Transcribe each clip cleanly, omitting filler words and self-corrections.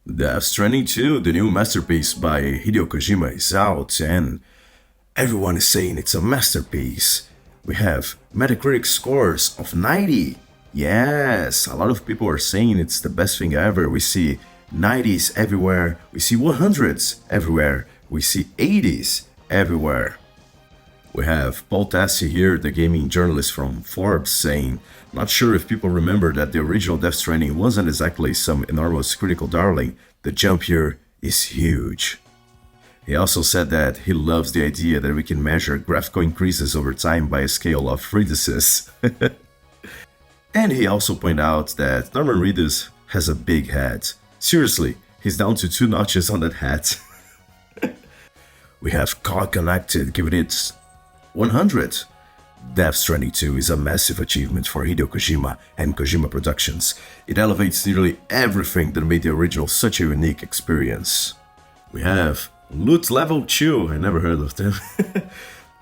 Death Stranding 2, the new masterpiece by Hideo Kojima, is out, and everyone is saying it's a masterpiece. We have Metacritic scores of 90. Yes, a lot of people are saying it's the best thing ever. We see 90s everywhere, we see 100s everywhere, we see 80s everywhere. We have Paul Tassi here, the gaming journalist from Forbes, saying, "Not sure if people remember that the original Death Stranding wasn't exactly some enormous critical darling. The jump here is huge." He also said that he loves the idea that we can measure graphical increases over time by a scale of Reeduses. And he also pointed out that Norman Reedus has a big head. Seriously, he's down to 2 notches on that hat. We have COD Connected giving it 100. Death Stranding 2 is a massive achievement for Hideo Kojima and Kojima Productions. It elevates nearly everything that made the original such a unique experience. We have Loot Level 2, I never heard of them.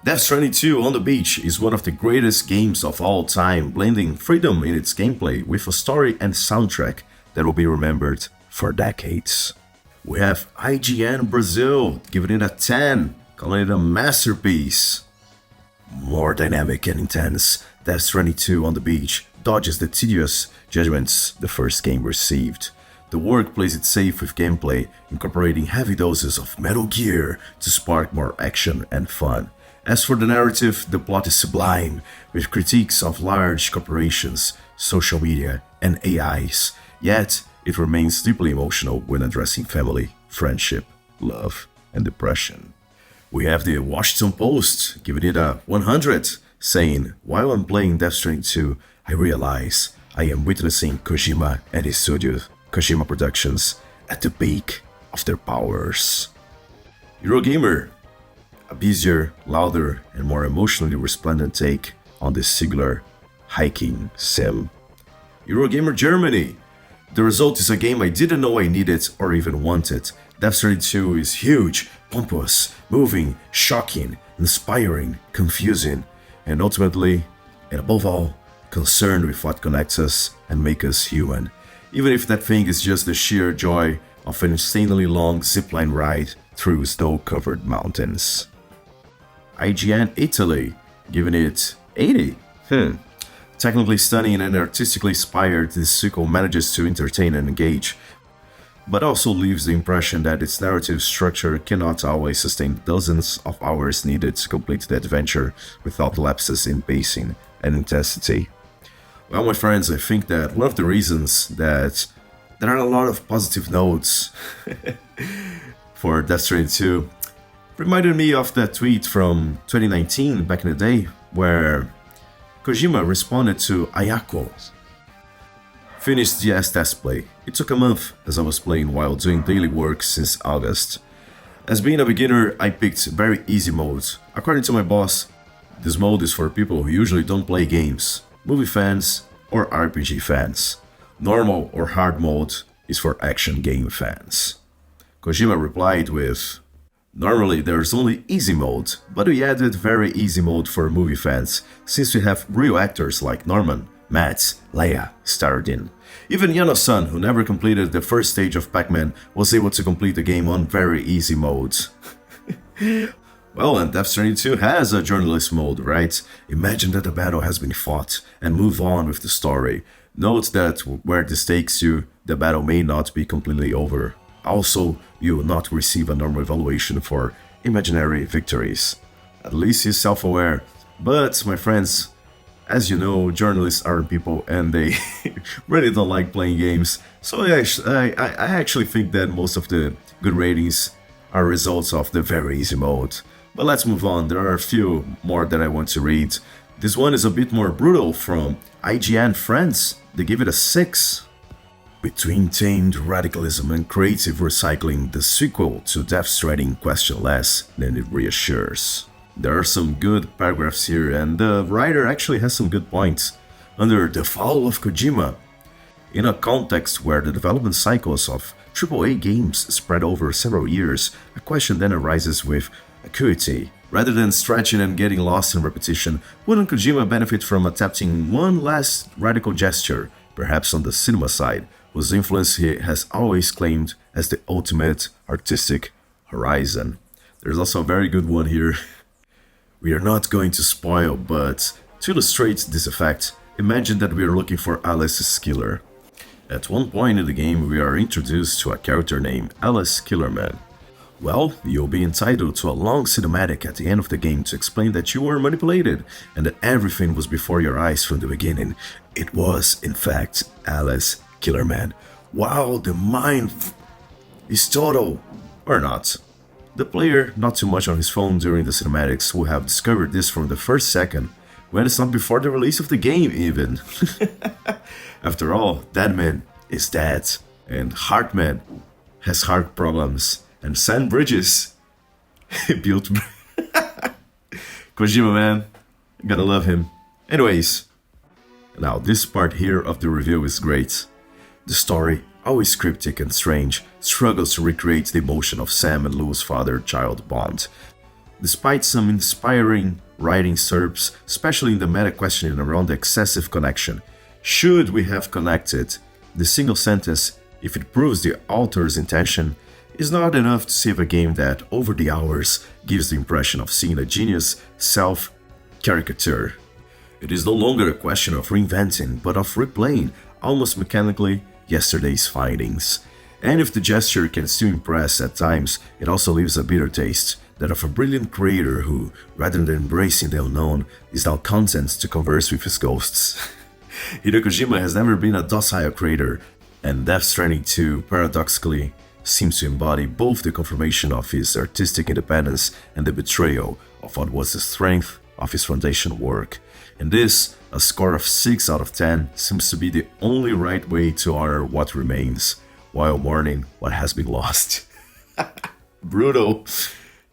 Death Stranding 2 on the Beach is one of the greatest games of all time, blending freedom in its gameplay with a story and soundtrack that will be remembered for decades. We have IGN Brazil giving it a 10, calling it a masterpiece. More dynamic and intense, Death Stranding 2 on the Beach dodges the tedious judgments the first game received. The work plays it safe with gameplay, incorporating heavy doses of Metal Gear to spark more action and fun. As for the narrative, the plot is sublime, with critiques of large corporations, social media, and AIs, yet it remains deeply emotional when addressing family, friendship, love, and depression. We have the Washington Post giving it a 100, saying, "While I'm playing Death Stranding 2, I realize I am witnessing Kojima and his studio, Kojima Productions, at the peak of their powers." Eurogamer, a busier, louder, and more emotionally resplendent take on this singular hiking sim. Eurogamer Germany, "The result is a game I didn't know I needed or even wanted. Death Stranding 2 is huge, pompous, moving, shocking, inspiring, confusing, and ultimately, and above all, concerned with what connects us and makes us human. Even if that thing is just the sheer joy of an insanely long zipline ride through snow-covered mountains." IGN Italy, giving it 80. Technically stunning and artistically inspired, this sequel manages to entertain and engage, but also leaves the impression that its narrative structure cannot always sustain dozens of hours needed to complete the adventure without lapses in pacing and intensity. Well, my friends, I think that one of the reasons that there are a lot of positive notes for Death Stranding 2 reminded me of that tweet from 2019, back in the day, where Kojima responded to Ayako. "Finished the S test play. It took a month as I was playing while doing daily work since August. As being a beginner, I picked very easy mode. According to my boss, this mode is for people who usually don't play games, movie fans, or RPG fans. Normal or hard mode is for action game fans." Kojima replied with, "Normally there's only easy mode, but we added very easy mode for movie fans, since we have real actors like Norman, Matt, Leia starred in. Even Yano-san, who never completed the first stage of Pac-Man, was able to complete the game on very easy mode." Well, and Death Stranding 2 has a journalist mode, right? Imagine that the battle has been fought and move on with the story. Note that where this takes you, the battle may not be completely over. Also, you will not receive a normal evaluation for imaginary victories. At least he's self-aware. But, my friends, as you know, journalists aren't people and they really don't like playing games. So I actually think that most of the good ratings are results of the very easy mode. But let's move on, there are a few more that I want to read. This one is a bit more brutal from IGN Friends. They give it a 6. "Between tamed radicalism and creative recycling, the sequel to Death Stranding question less than it reassures." There are some good paragraphs here, and the writer actually has some good points. Under "The Fall of Kojima," in a context where the development cycles of AAA games spread over several years, a question then arises with acuity. Rather than stretching and getting lost in repetition, wouldn't Kojima benefit from attempting one last radical gesture, perhaps on the cinema side, whose influence he has always claimed as the ultimate artistic horizon. There's also a very good one here. We are not going to spoil, but to illustrate this effect, imagine that we are looking for Alice's killer. At one point in the game, we are introduced to a character named Alice Killerman. Well, you'll be entitled to a long cinematic at the end of the game to explain that you were manipulated and that everything was before your eyes from the beginning. It was, in fact, Alice Killerman. Wow, the mind is total. Or not. The player, not too much on his phone during the cinematics, will have discovered this from the first second, when it's not before the release of the game even. After all, Deadman is dead, and Heartman has heart problems, and Sand Bridges built... Kojima, man, gotta love him. Anyways, now this part here of the review is great. The story, always cryptic and strange, struggles to recreate the emotion of Sam and Lou's father-child bond. Despite some inspiring writing serps, especially in the meta questioning around the excessive connection, should we have connected? The single sentence, if it proves the author's intention, is not enough to save a game that, over the hours, gives the impression of seeing a genius self-caricature. It is no longer a question of reinventing, but of replaying, almost mechanically, yesterday's findings. And if the gesture can still impress at times, it also leaves a bitter taste, that of a brilliant creator who, rather than embracing the unknown, is now content to converse with his ghosts. Hideo Kojima has never been a docile creator, and Death Stranding 2, paradoxically, seems to embody both the confirmation of his artistic independence and the betrayal of what was the strength of his foundation work. And this, a score of 6 out of 10, seems to be the only right way to honor what remains, while mourning what has been lost. Brutal.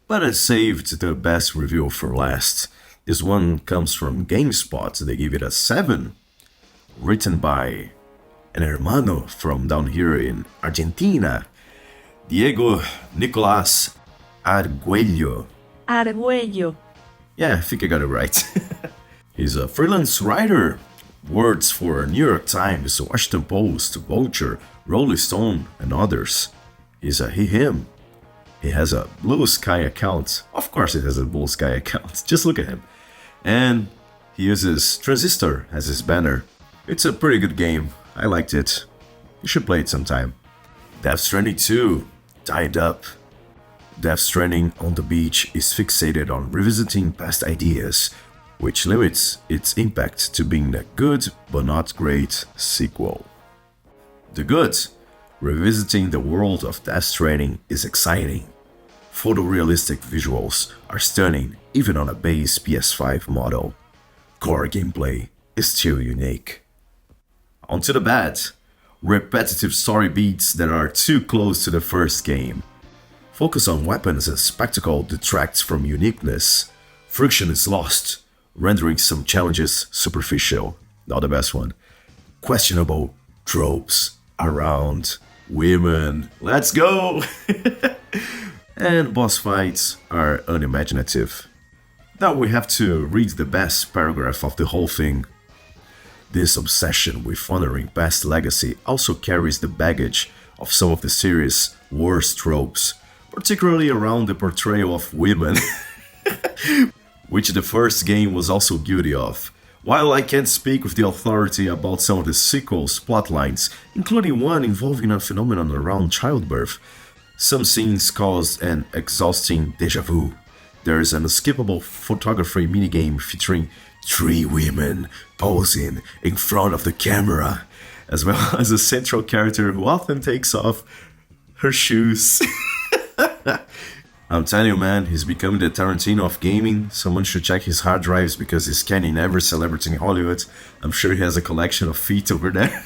But I saved the best review for last. This one comes from GameSpot, they give it a 7. Written by an hermano from down here in Argentina, Diego Nicolás Arguello. Arguello. Yeah, I think I got it right. He's a freelance writer. Words for New York Times, Washington Post, Vulture, Rolling Stone, and others. He's a him. He has a Blue Sky account. Of course he has a Blue Sky account. Just look at him. And he uses Transistor as his banner. It's a pretty good game. I liked it. You should play it sometime. Death Stranding 2. Tied up. Death Stranding on the beach is fixated on revisiting past ideas, which limits its impact to being a good but not great sequel. The good, revisiting the world of Death Stranding is exciting. Photorealistic visuals are stunning even on a base PS5 model. Core gameplay is still unique. On to the bad, repetitive story beats that are too close to the first game. Focus on weapons and spectacle detracts from uniqueness. Friction is lost, rendering some challenges superficial. Not the best one. Questionable tropes around women. Let's go! And boss fights are unimaginative. Now we have to read the best paragraph of the whole thing. This obsession with honoring past legacy also carries the baggage of some of the series' worst tropes, particularly around the portrayal of women, which the first game was also guilty of. While I can't speak with the authority about some of the sequel's plotlines, including one involving a phenomenon around childbirth, some scenes caused an exhausting déjà vu. There is an unskippable photography minigame featuring 3 women posing in front of the camera, as well as a central character who often takes off her shoes. I'm telling you, man, he's becoming the Tarantino of gaming. Someone should check his hard drives because he's scanning every celebrity in Hollywood. I'm sure he has a collection of feet over there.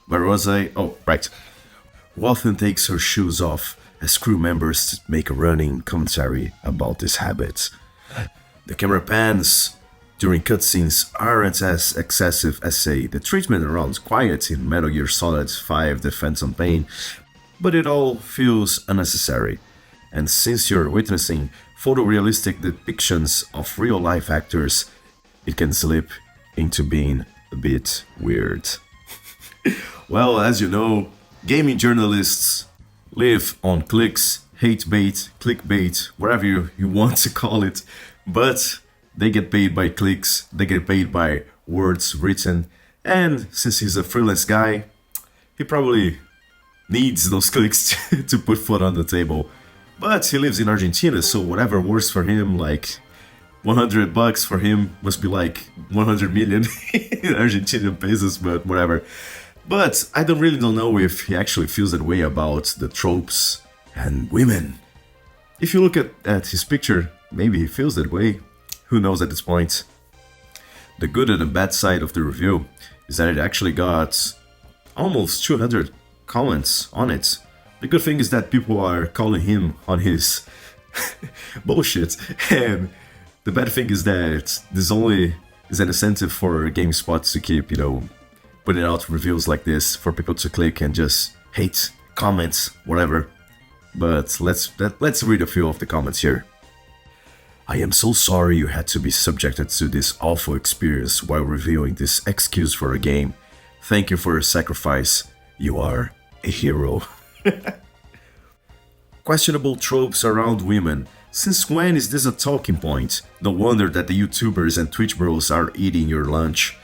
Where was I? Oh, right. Who often takes her shoes off as crew members make a running commentary about this habit. The camera pans during cutscenes aren't as excessive as, say, the treatment around quiet in Metal Gear Solid 5 The Phantom Pain, but it all feels unnecessary. And since you're witnessing photorealistic depictions of real-life actors, it can slip into being a bit weird. Well, as you know, gaming journalists live on clicks, hate bait, clickbait, whatever you want to call it, but they get paid by clicks, they get paid by words written, and since he's a freelance guy, he probably needs those clicks to put food on the table. But he lives in Argentina, so whatever works for him, like $100 for him must be like 100 million in Argentinian pesos, but whatever. But I don't know if he actually feels that way about the tropes and women. If you look at his picture, maybe he feels that way. Who knows at this point? The good and the bad side of the review is that it actually got almost 200 comments on it. The good thing is that people are calling him on his bullshit, and the bad thing is that this only is an incentive for GameSpot to keep, putting out reviews like this for people to click and just hate, comments, whatever. But let's read a few of the comments here. I am so sorry you had to be subjected to this awful experience while reviewing this excuse for a game. Thank you for your sacrifice. You are a hero. Questionable tropes around women. Since when is this a talking point? No wonder that the YouTubers and Twitch bros are eating your lunch.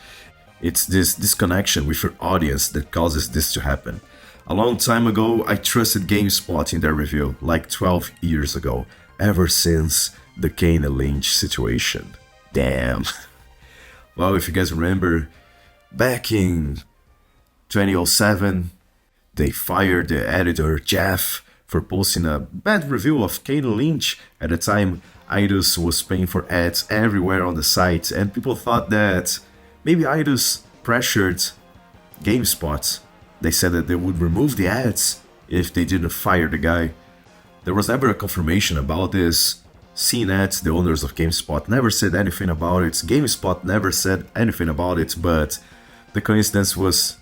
It's this disconnection with your audience that causes this to happen. A long time ago, I trusted GameSpot in their review, like 12 years ago, ever since the Kane and Lynch situation. Damn. Well, if you guys remember, back in 2007, they fired the editor, Jeff, for posting a bad review of Kane and Lynch. At the time, Eidos was paying for ads everywhere on the site, and people thought that maybe Eidos pressured GameSpot. They said that they would remove the ads if they didn't fire the guy. There was never a confirmation about this. CNET, the owners of GameSpot, never said anything about it. GameSpot never said anything about it, but the coincidence was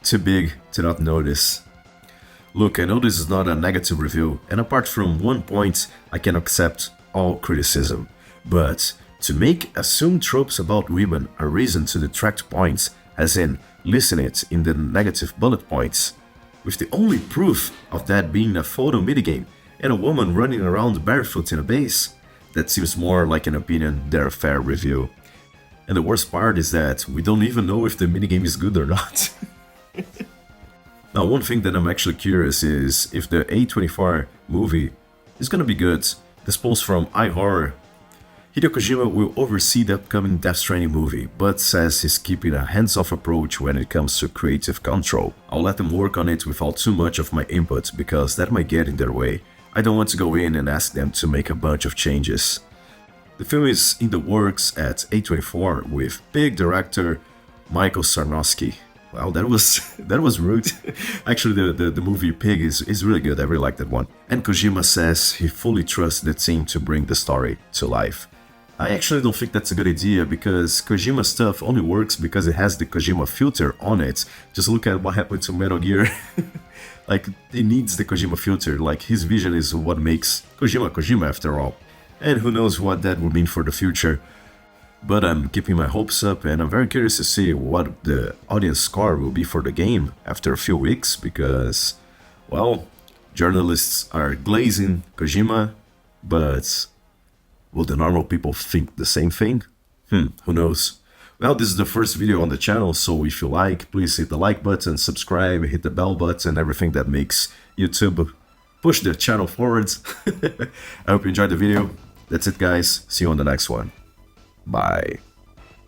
too big to not notice. Look, I know this is not a negative review, and apart from one point, I can accept all criticism. But to make assumed tropes about women a reason to detract points, as in listen it in the negative bullet points, with the only proof of that being a photo minigame and a woman running around barefoot in a base, that seems more like an opinion than a fair review. And the worst part is that we don't even know if the minigame is good or not. Now, one thing that I'm actually curious is if the A24 movie is gonna be good. This post from iHorror. Hideo Kojima will oversee the upcoming Death Stranding movie, but says he's keeping a hands-off approach when it comes to creative control. I'll let them work on it without too much of my input, because that might get in their way. I don't want to go in and ask them to make a bunch of changes. The film is in the works at A24 with big director Michael Sarnowski. Wow, that was rude. Actually, the movie Pig is really good. I really like that one. And Kojima says he fully trusts the team to bring the story to life. I actually don't think that's a good idea, because Kojima stuff only works because it has the Kojima filter on it. Just look at what happened to Metal Gear. Like, it needs the Kojima filter. Like, his vision is what makes Kojima Kojima after all. And who knows what that will mean for the future. But I'm keeping my hopes up, and I'm very curious to see what the audience score will be for the game after a few weeks, because, well, journalists are glazing Kojima, but will the normal people think the same thing? Who knows? Well, this is the first video on the channel, so if you like, please hit the like button, subscribe, hit the bell button, everything that makes YouTube push the channel forwards. I hope you enjoyed the video. That's it, guys. See you on the next one. Bye.